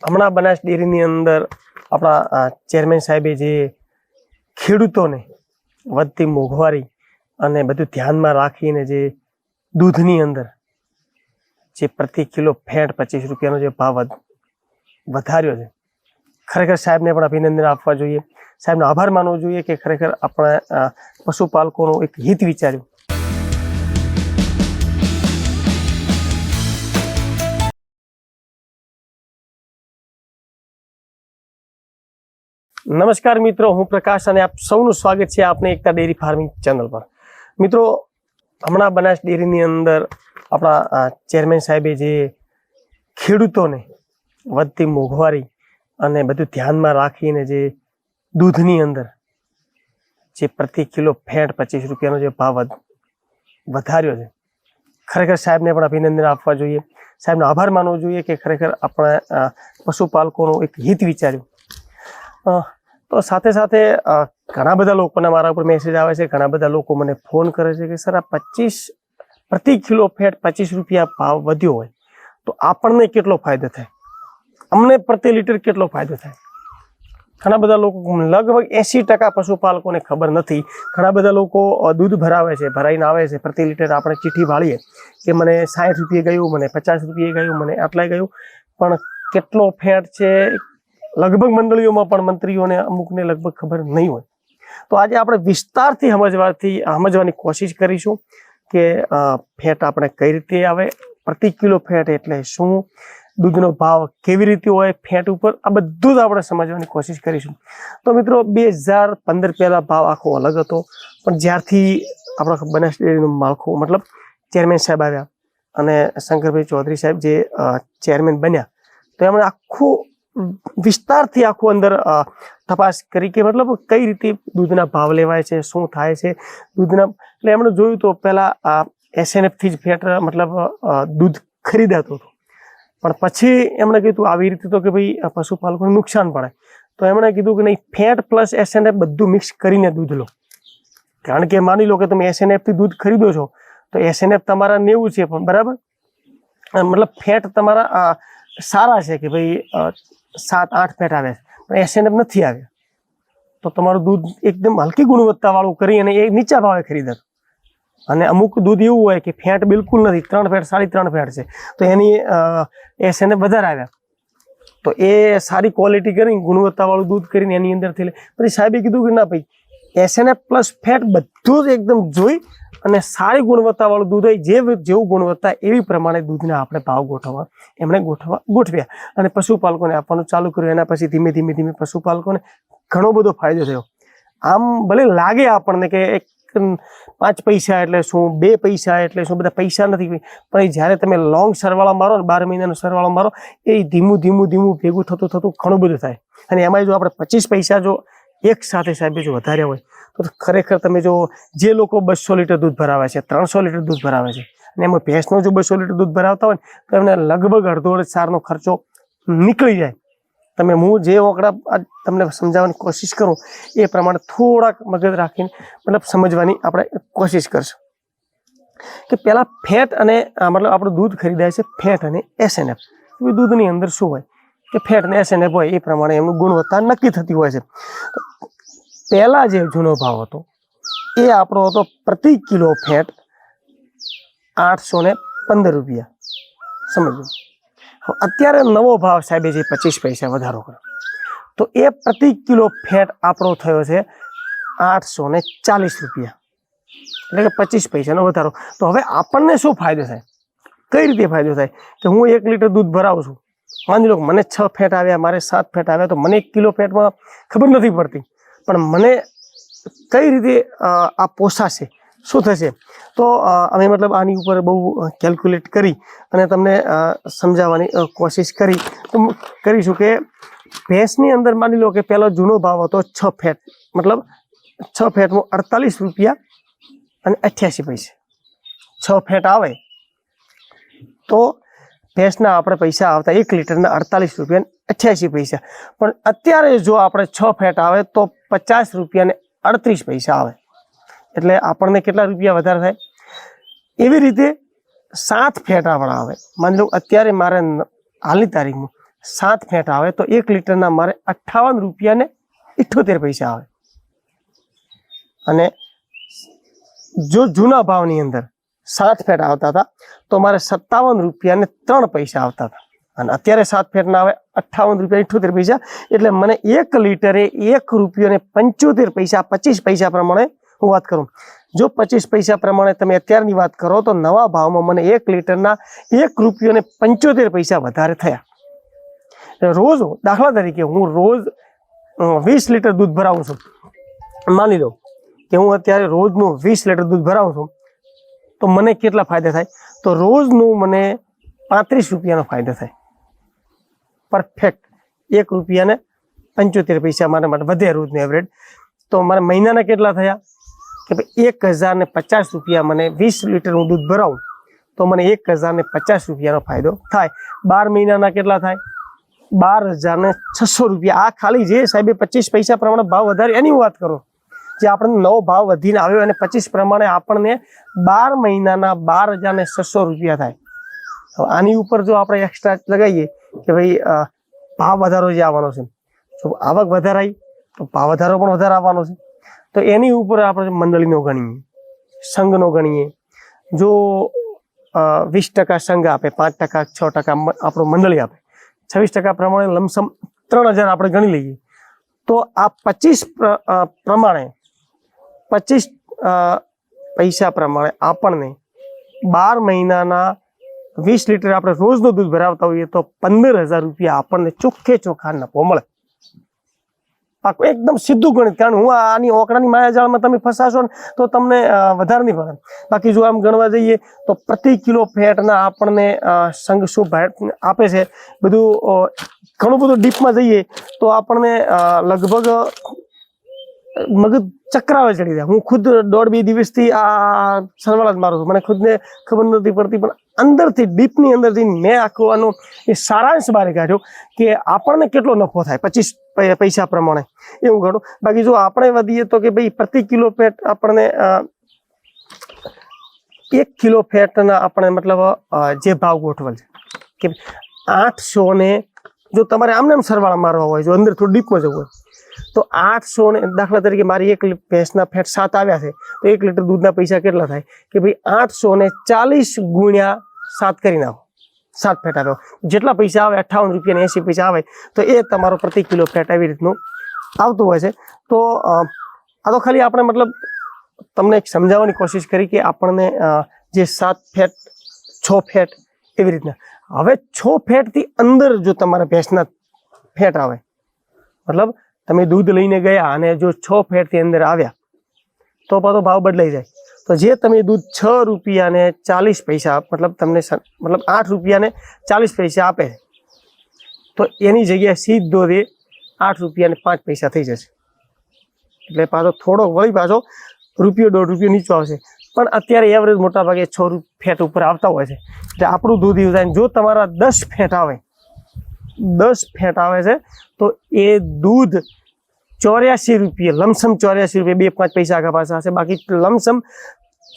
હમણાં બનાસ ડેરીની અંદર આપણા ચેરમેન સાહેબે જે ખેડૂતોને વધતી મોંઘવારી અને બધું ધ્યાનમાં રાખીને જે દૂધની અંદર જે પ્રતિ કિલો ફેટ 25 રૂપિયાનો જે ભાવ વધાર્યો છે, ખરેખર સાહેબને પણ અભિનંદન આપવા જોઈએ, સાહેબનો આભાર માનવો જોઈએ કે ખરેખર આપણા પશુપાલકોનું એક હિત વિચાર્યું. નમસ્કાર મિત્રો, હું પ્રકાશ અને આપ સૌનું સ્વાગત છે આપને એકતા ડેરી ફાર્મિંગ ચેનલ પર. મિત્રો, હમણાં બનાસ ડેરીની અંદર આપણા ચેરમેન સાહેબે જે ખેડૂતોને વધતી મોંઘવારી અને બધું ધ્યાનમાં રાખીને જે દૂધની અંદર જે પ્રતિ કિલો ફેટ 25 રૂપિયાનો જે ભાવ વધાર્યો છે, ખરેખર સાહેબને પણ અભિનંદન આપવા જોઈએ, સાહેબનો આભાર માનવો જોઈએ કે ખરેખર આપણા પશુપાલકોનું એક હિત વિચાર્યું. તો સાથે સાથે ઘણા બધા લોકોના મારા ઉપર મેસેજ આવે છે, ઘણા બધા લોકો મને ફોન કરે છે કે સર આ પ્રતિ કિલો ફેટ 25 રૂપિયા ભાવ વધ્યો હોય તો આપણને કેટલો ફાયદો થાય, અમને પ્રતિ લીટર કેટલો ફાયદો થાય. ઘણા બધા લોકો, લગભગ 80% પશુપાલકોને ખબર નથી. ઘણા બધા લોકો દૂધ ભરાવે છે, ભરાઈને આવે છે, પ્રતિ લીટર આપણે ચિઠ્ઠી વાળીએ કે મને 60 રૂપિયા ગયું, મને 50 રૂપિયા ગયું, મને આટલાય ગયું, પણ કેટલો ફેટ છે લગભગ મંડળીઓમાં પણ મંત્રીઓને અમુકને લગભગ ખબર નહીં હોય. તો આજે આપણે વિસ્તારથી સમજવાની કોશિશ કરીશું કે ફેટ આપણે કઈ રીતે આવે, પ્રતિ કિલો ફેટ એટલે શું, દૂધનો ભાવ કેવી રીતે હોય ફેટ ઉપર, આ બધું જ આપણે સમજવાની કોશિશ કરીશું. તો મિત્રો, 2015 પહેલા ભાવ આખો અલગ હતો, પણ જ્યારથી આપણા બનાસ ડેરીનું માળખું મતલબ ચેરમેન સાહેબ આવ્યા અને શંકરભાઈ ચૌધરી સાહેબ જે ચેરમેન બન્યા, તો એમણે આખું વિસ્તારથી આખું અંદર તપાસ કરી કે મતલબ કઈ રીતે દૂધના ભાવ લેવાય છે, શું થાય છે દૂધના. એટલે એમણે જોયું તો પહેલા SNF-થી જ ફેટ મતલબ દૂધ ખરીદાતું હતું, પણ પછી એમણે કીધું આવી રીતે તો કે ભાઈ પશુપાલકોને નુકસાન પડે, તો એમણે કીધું કે નહીં, ફેટ પ્લસ SNF બધું મિક્સ કરીને દૂધ લો. કારણ કે માની લો કે તમે SNF-થી દૂધ ખરીદો છો તો SNF તમારા 90 છે, પણ બરાબર મતલબ ફેટ તમારા સારા છે કે ભાઈ 7-8 ફેટ આવે છે, પણ SNF નથી આવ્યા, તો તમારું દૂધ એકદમ હલકી ગુણવત્તાવાળું કરી અને એ નીચા ભાવે ખરીદાતું. અને અમુક દૂધ એવું હોય કે ફેટ બિલકુલ નથી, 3 ફેટ 3.5 ફેટ છે, તો એની SNF વધારે આવ્યા, તો એ સારી ક્વોલિટી કરીને ગુણવત્તાવાળું દૂધ કરીને એની અંદરથી લે. પછી સાહેબે કીધું કે ના ભાઈ, SNF પ્લસ ફેટ બધું જ એકદમ જોઈ અને સારી ગુણવત્તાવાળું દૂધ હોય, જેવું ગુણવત્તા એવી પ્રમાણે દૂધના આપણે ભાવ ગોઠવ્યા અને પશુપાલકોને આપવાનું ચાલુ કર્યું. એના પછી ધીમે ધીમે પશુપાલકોને ઘણો બધો ફાયદો થયો. આમ ભલે લાગે આપણને કે 5 પૈસા એટલે શું, 2 પૈસા એટલે શું, બધા પૈસા નથી, પણ જ્યારે તમે લોંગ સરવાળો મારો ને 12 મહિનાનો સરવાળો મારો, એ ધીમું ભેગું થતું ઘણું બધું થાય. અને એમાં જો આપણે 25 પૈસા જો એક સાથે સાહેબે જો વધાર્યા હોય તો ખરેખર તમે જો જે લોકો 200 લીટર દૂધ ભરાવે છે, 300 લીટર દૂધ ભરાવે છે, અને એમાં ભેંસનો જો 200 લીટર દૂધ ભરાવતા હોય તો એમને લગભગ અડધો સારનો ખર્ચો નીકળી જાય. હું જે આંકડા તમને સમજાવવાની કોશિશ કરું એ પ્રમાણે થોડાક મગજ રાખીને મતલબ સમજવાની આપણે કોશિશ કરશું કે પહેલાં ફેટ અને મતલબ આપણું દૂધ ખરીદાય છે ફેટ અને SNF. દૂધની અંદર શું હોય કે ફેટ અને SNF હોય એ પ્રમાણે એમનું ગુણવત્તા નક્કી થતી હોય છે. પહેલાં જે જૂનો ભાવ હતો એ આપણો હતો પ્રતિ કિલો ફેટ 815 રૂપિયા, સમજો. અત્યારે નવો ભાવ સાહેબે જે 25 પૈસા વધારો કર્યો, તો એ પ્રતિ કિલો ફેટ આપણો થયો છે 840 રૂપિયા, એટલે કે 25 પૈસાનો વધારો. તો હવે આપણને શું ફાયદો થાય, કઈ રીતે ફાયદો થાય કે હું 1 લીટર દૂધ ભરાવું છું, માની લો કે મને 6 ફેટ આવ્યા, મારે 7 ફેટ આવ્યા, તો મને 1 કિલો ફેટમાં ખબર નથી પડતી, પણ મને કઈ રીતે આ પોસાશે, શું થશે. તો અમે મતલબ આની ઉપર બહુ કેલ્ક્યુલેટ કરી અને તમને સમજાવવાની કોશિશ કરીશું કે ભેંસની અંદર માની લો કે પહેલો જૂનો ભાવ હતો 6 ફેટ, મતલબ 6 ફેટમાં 48 રૂપિયા અને 88 પૈસા. 6 ફેટ આવે તો ભેંસના આપણે પૈસા આવતા 1 લીટરના 48 રૂપિયા અને 88 પૈસા. પણ અત્યારે જો આપણે 6 ફેટ આવે તો 50 રૂપિયા અને 38 પૈસા આવે, એટલે આપણને કેટલા રૂપિયા વધારે થાય. એવી રીતે 7 ફેટ આપણે આવે, માની લો અત્યારે મારે હાલની તારીખમાં 7 ફેટ આવે તો 1 લીટરના મારે 58 રૂપિયા ને 78 પૈસા આવે. અને જો જૂના ભાવની અંદર 7 ફેટ આવતા હતા તો મારે 57 રૂપિયા ને 3 પૈસા આવતા હતા. અને અત્યારે 7 ફેટના આવે 58 રૂપિયા 78 પૈસા. એટલે મને 1 લીટરે 1 રૂપિયો ને 75 પૈસા, 25 પૈસા પ્રમાણે હું વાત કરું. જો 25 પૈસા પ્રમાણે તમે અત્યારની વાત કરો તો નવા ભાવમાં મને 1 લીટરના 1 રૂપિયો ને 75 પૈસા વધારે થયા. રોજ દાખલા તરીકે હું રોજ 20 લીટર દૂધ ભરાવું છું. માની લો કે હું અત્યારે રોજનું 20 લીટર દૂધ ભરાવું છું તો મને કેટલા ફાયદા થાય? તો રોજનું મને 35 રૂપિયાનો ફાયદો થાય. પરફેક્ટ 1 રૂપિયા ને 75 પૈસા મારા માટે વધે રોજનું એવરેજ. તો મારા મહિનાના કેટલા થયા કે ભાઈ 1050 રૂપિયા મને 20 લીટર હું દૂધ ભરાવું તો મને 1050 રૂપિયાનો ફાયદો થાય. 12 મહિનાના કેટલા થાય? 12,600 રૂપિયા. આ ખાલી જે સાહેબે 25 પૈસા પ્રમાણે ભાવ વધારે એની વાત કરો. જે આપણને નવો ભાવ વધીને આવ્યો અને 25 પ્રમાણે આપણને 12 મહિનાના 12,600 રૂપિયા થાય. હવે આની ઉપર જો આપણે એક્સ્ટ્રા લગાવીએ કે ભાઈ ભાવ વધારો જે આવવાનો છે, જો આવક વધારાઈ તો ભાવ વધારો પણ વધારે આવવાનો છે. તો એની ઉપર આપણે મંડળીનો ગણીએ, સંઘનો ગણીએ. જો 20% સંઘ આપે, 5%, 6% આપણું મંડળી આપે, 26% પ્રમાણે લમસમ 3,000 આપણે ગણી લઈએ તો આ 25 પ્રમાણે 25 પૈસા પ્રમાણે આપણને 12 મહિનાના 20 લીટર આપણે રોજનું દૂધ ભરાવતા હોઈએ તો 15,000 રૂપિયા આપણને ચોખ્ખે ચોખ્ખા નફો મળે. એકદમ સીધું ગણિત. કારણ હું આની ઓકડાની માયાજાળમાં તમે ફસાશો ને તો તમને વધારે નહીં પડે. બાકી જો આમ ગણવા જઈએ તો પ્રતિ કિલો ફેટના આપણને સંઘ શું આપે છે બધું ઘણું બધું ડીપમાં જઈએ તો આપણને લગભગ મગજ ચક્રાવે ચડી જાય. હું ખુદ 1.5-2 દિવસથી આ સરવાળા જ મારું છું. મને ખુદને ખબર નથી પડતી, પણ અંદરથી ડીપની અંદરથી મેં આખું આનો એ સારાંશ બહાર કાઢ્યો કે આપણને કેટલો નફો થાય 25 પૈસા પ્રમાણે એવું ગણું. બાકી જો આપણે વધીએ તો કે ભાઈ પ્રતિ કિલો ફેટ આપણને 1 કિલો ફેટના આપણે મતલબ જે ભાવ ગોઠવેલ છે કે 800 ને જો તમારે આમને આમ સરવાળા મારવા હોય, જો અંદર થોડું ડીપમાં જવું હોય તો 800 ને દાખલા તરીકે મારી 1 ભેંસના ફેટ 7 આવ્યા છે તો 1 લીટર દૂધના પૈસા કેટલા થાય કે ભાઈ 840 ગુણ્યા 7 કરી નાખો. 7 ફેટ આવ્યો જેટલા પૈસા આવે 58 રૂપિયા ને 80 પૈસા આવે તો એ તમારો પ્રતિ કિલો ફેટ આવી રીતનું આવતું હોય છે. તો આ તો ખાલી આપણે મતલબ તમને એક સમજાવવાની કોશિશ કરી કે આપણને જે 7 ફેટ 6 ફેટ એવી રીતના. હવે 6 ફેટથી અંદર જો તમારા ભેંસના ફેટ આવે મતલબ તમે દૂધ લઈને ગયા અને જો 6 ફેટથી અંદર આવ્યા તો પાછો ભાવ બદલાઈ જાય. તો જે તમે દૂધ 6 રૂપિયા ને 40 પૈસા મતલબ તમને મતલબ 8 રૂપિયા ને 40 પૈસા આપે તો એની જગ્યાએ સીધો દે 8 રૂપિયા ને 5 પૈસા થઈ જશે. એટલે પાછો થોડો વળી પાછો રૂપિયો 1.5 રૂપિયો નીચો આવશે. પણ અત્યારે એવરેજ મોટા ભાગે 6 ફેટ ઉપર આવતા હોય છે. એટલે આપણું દૂધ એવું થાય. જો તમારા 10 ફેટ આવે 10 ફેટ આવે છે તો એ દૂધ 84 રૂપિયા લમસમ 84 રૂપિયા 2-5 પૈસા આગા પાછા હશે. બાકી લમસમ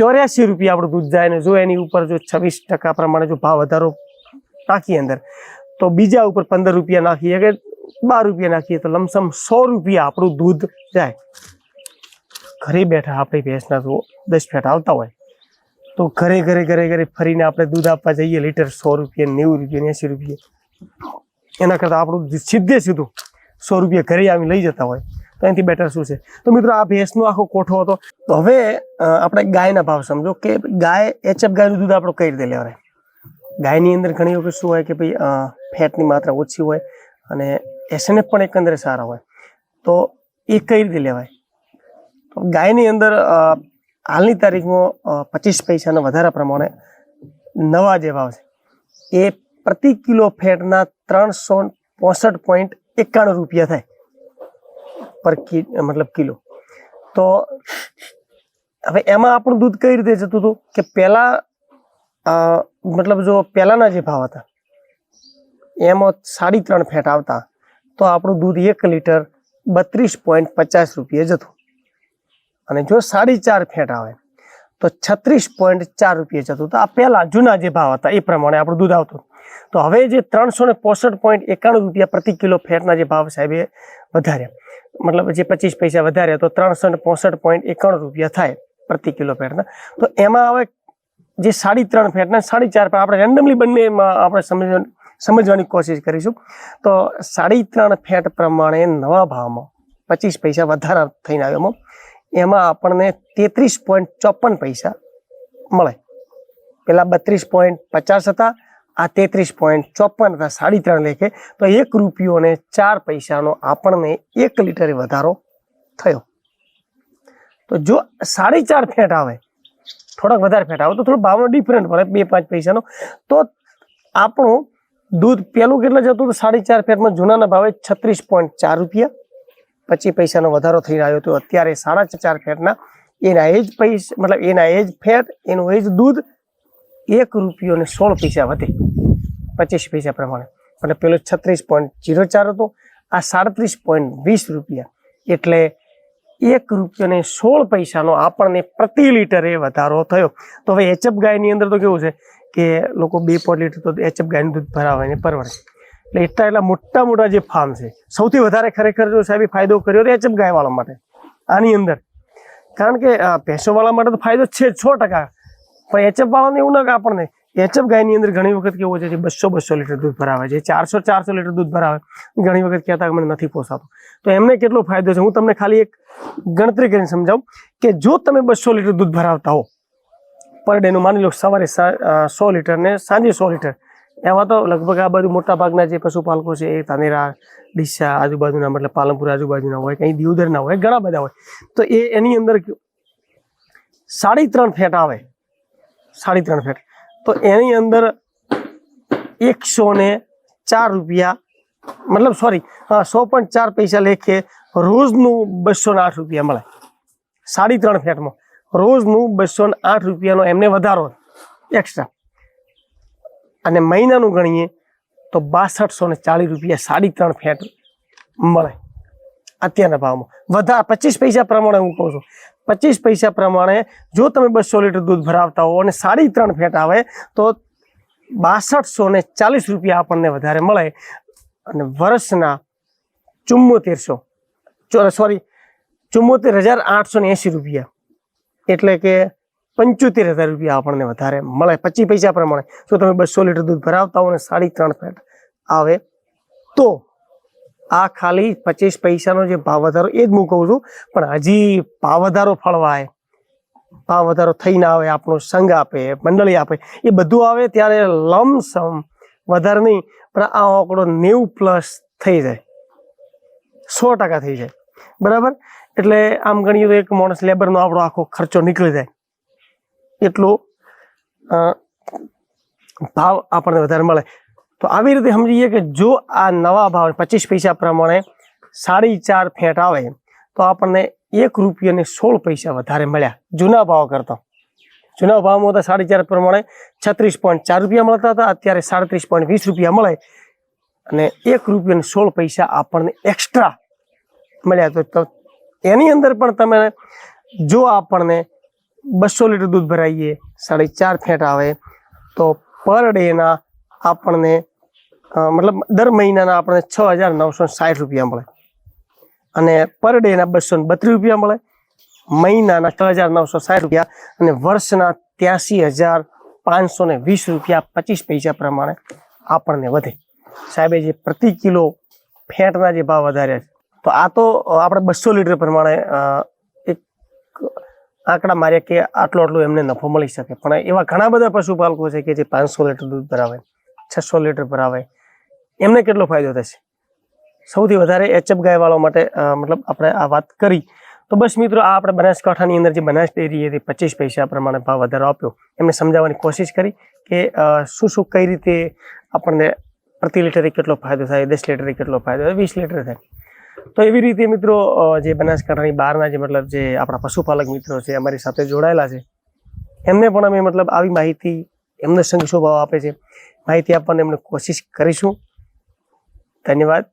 84 રૂપિયા આપણું દૂધ જાય. ને જો એની ઉપર જો 26% પ્રમાણે જો ભાવ વધારો નાખીએ અંદર તો બીજા ઉપર 15 રૂપિયા નાખીએ કે 12 રૂપિયા નાખીએ તો લમસમ 100 રૂપિયા આપણું દૂધ જાય. ઘરે બેઠા આપણી ભેંસના જો 10 ફેટ આવતા હોય તો ઘરે ફરીને આપણે દૂધ આપવા જઈએ લીટર 100 રૂપિયા 90 રૂપિયા 80 રૂપિયા. એના કરતાં આપણું સીધે સીધું 100 રૂપિયા ઘરે આવી લઈ જતા હોય તો એનાથી બેટર શું છે. તો મિત્રો આ ભેંસનો આખો કોઠો હતો. તો હવે આપણે ગાયના ભાવ સમજો કે ગાય એચએફ ગાયનું દૂધ આપણે કઈ રીતે લેવાય. ગાયની અંદર ઘણી વખત શું હોય કે ભાઈ ફેટની માત્રા ઓછી હોય અને એસએનએફ પણ એકંદરે સારા હોય તો એ કઈ રીતે લેવાય. તો ગાયની અંદર હાલની તારીખમાં 25 પૈસાના વધારા પ્રમાણે નવા જે ભાવ છે એ પ્રતિ કિલો ફેટના 365.91 રૂપિયા થાય પર મતલબ કિલો. તો હવે એમાં આપણું દૂધ કઈ રીતે જતું હતું કે પહેલા મતલબ જો પહેલાના જે ભાવ હતા એમાં 3.5 ફેટ આવતા તો આપણું દૂધ 1 લીટર 32.50 રૂપિયા જતું. અને જો 4.5 ફેટ આવે તો 36.4 રૂપિયા જતું. તો આ પહેલા જૂના જે ભાવ હતા એ પ્રમાણે આપણું દૂધ આવતું. તો હવે જે 365.91 રૂપિયા પ્રતિ કિલો ફેટના જે ભાવ સાહેબે વધાર્યા, મતલબ જે 25 પૈસા વધાર્યા તો 365.91 રૂપિયા થાય પ્રતિ કિલો ફેટના. તો એમાં હવે જે 3.5 ફેટના 4.5 આપણે રેન્ડમલી બંનેમાં આપણે સમજવાની કોશિશ કરીશું. તો 3.5 ફેટ પ્રમાણે નવા ભાવમાં 25 પૈસા વધારા થઈને આવ્યો, એમાં આપણને 33.54 પૈસા મળે. પેલા 32.50 હતા, આ 33.54 હતા, 3.5 લેખે. તો 1 રૂપિયો ને 4 પૈસાનો આપણને 1 લીટરે વધારો થયો. તો જો 4.5 ફેટ આવે, થોડાક વધારે ફેટ આવે તો થોડો ભાવનો ડિફરન્ટ પડે 2-5 પૈસાનો. તો આપણું દૂધ પેલું કેટલા જતું હતું 4.5 ફેટમાં જૂનાના ભાવે 36.4 રૂપિયા, 25 પૈસાનો વધારો થઈ રહ્યો હતો. અત્યારે 4.5 ફેટના એના એ જ પૈસા, મતલબ એના એ જ ફેટ, એનું એ જ દૂધ 1 રૂપિયો ને 16 પૈસા વધે 25 પૈસા પ્રમાણે. એટલે પેલું 36.04 હતું, આ 37.20 રૂપિયા, એટલે 1 રૂપિયો ને 16 પૈસાનો આપણને પ્રતિ લીટરે વધારો થયો. તો હવે એચએફ ગાયની અંદર તો કેવું છે કે લોકો 2 લીટર તો એચએફ ગાયનું દૂધ ભરાવે ને પરવડે. એટલે એટલા મોટા જે ફાર્મ છે, સૌથી વધારે ખરેખર જો સાહેબ ફાયદો કર્યો તો એચએફ ગાયવાળા માટે આની અંદર. કારણ કે ભેંસોવાળા માટે તો ફાયદો છે 100%, પણ એચએફ વાળાને એવું ના કે આપણને એચએફ ગાયની અંદર ઘણી વખત કેવું છે 200 લીટર દૂધ ભરાવે છે, 400 લીટર દૂધ ભરાવે. ઘણી વખત કહેતા મને નથી પોસાતું. તો એમને કેટલો ફાયદો છે હું તમને ખાલી એક ગણતરી કરીને સમજાવું કે જો તમે 200 લીટર દૂધ ભરાવતા હો પર ડેનું, માની લો સવારે 100 લીટર ને સાંજે 100 લીટર, એમાં તો લગભગ આ બધું મોટા ભાગના જે પશુપાલકો છે એ ધાનેરા, ડીસા આજુબાજુના, મતલબ પાલનપુર આજુબાજુના હોય, કંઈ દિયોદરના હોય, ઘણા બધા હોય. તો એની અંદર 3.5 ફેટ આવે, 3.5 ફેટ, તો એની અંદર 104 રૂપિયા, મતલબ સોરી 100.4 પૈસા લેખે રોજનું 208 રૂપિયા મળે. 3.5 ફેટમાં રોજનું 208 રૂપિયાનો એમને વધારો એક્સ્ટ્રા. અને મહિનાનું ગણીએ તો 6240 રૂપિયા 3.5 ફેટ મળે અત્યારના ભાવમાં. વધારે 25 પૈસા પ્રમાણે હું કહું છું, 25 પૈસા પ્રમાણે જો તમે 200 લીટર દૂધ ભરાવતા હો અને 3.5 ફેટ આવે તો 6240 રૂપિયા આપણને વધારે મળે. અને વર્ષના 74,880 રૂપિયા, એટલે કે 75,000 રૂપિયા આપણને વધારે મળે 25 પૈસા પ્રમાણે. જો તમે 200 લીટર દૂધ ભરાવતા હો અને 3.5 ફેટ આવે તો આ ખાલી 25 પૈસાનો જે ભાવ વધારો એ જ હું કહું છું. પણ હજી ભાવ વધારો ફળવાય, ભાવ વધારો થઈને આવે, આપણો સંઘ આપે, મંડળી આપે, એ બધું આવે ત્યારે લમસમ વધારે નહીં પણ આ આંકડો 90+ થઈ જાય, 100% થઈ જાય, બરાબર. એટલે આમ ગણીએ તો એક માણસ લેબરનો આપણો આખો ખર્ચો નીકળી જાય એટલો ભાવ આપણને વધારે મળે. તો આવી રીતે સમજીએ કે જો આ નવા ભાવ 25 પૈસા પ્રમાણે 4.5 ફેટ આવે તો આપણને 1 રૂપિયો ને 16 પૈસા વધારે મળ્યા જૂના ભાવ કરતા. જૂના ભાવમાં હતા 4.5 પ્રમાણે 36.4 રૂપિયા મળતા હતા, અત્યારે 37.20 રૂપિયા મળે અને 1 રૂપિયો ને 16 પૈસા આપણને એક્સ્ટ્રા મળ્યા. તો એની અંદર પણ તમે જો આપણને 200 લીટર દૂધ ભરાઈએ 4.5 ફેટ આવે તો પર ડેના આપણને મતલબ દર મહિનાના આપણને 6,960 રૂપિયા મળે અને પર ડેના 232 રૂપિયા મળે, મહિનાના 6,960 રૂપિયા અને વર્ષના 83,520 રૂપિયા 25 પૈસા પ્રમાણે આપણને વધે. સાહેબે જે પ્રતિ કિલો ફેટના જે ભાવ વધાર્યા છે, તો આ તો આપણે 200 લીટર પ્રમાણે એક આંકડા માર્યા કે આટલું એમને નફો મળી શકે. પણ એવા ઘણા બધા પશુપાલકો છે કે જે 500 લીટર દૂધ ભરાવે, 600 લીટર ભરાવે, એમને કેટલો ફાયદો થશે? સૌથી વધારે એચએફ ગાયવાળા માટે મતલબ આપણે આ વાત કરી. તો બસ મિત્રો, આ આપણે બનાસકાંઠાની અંદર જે બનાસ ડેરી હતી 25 પૈસા પ્રમાણે ભાવ વધારો આપ્યો, એમને સમજાવવાની કોશિશ કરી કે શું કઈ રીતે આપણને પ્રતિ લીટરે કેટલો ફાયદો થાય, 10 લીટરે કેટલો ફાયદો થાય, 20 લીટર થાય. તો એવી રીતે મિત્રો જે બનાસકાંઠાની બહારના જે મતલબ જે આપણા પશુપાલક મિત્રો છે અમારી સાથે જોડાયેલા છે, એમને પણ અમે મતલબ આવી માહિતી એમને સંઘ શું ભાવ આપે છે માહિતી આપવાની એમને કોશિશ કરીશું. ધન્યવાદ.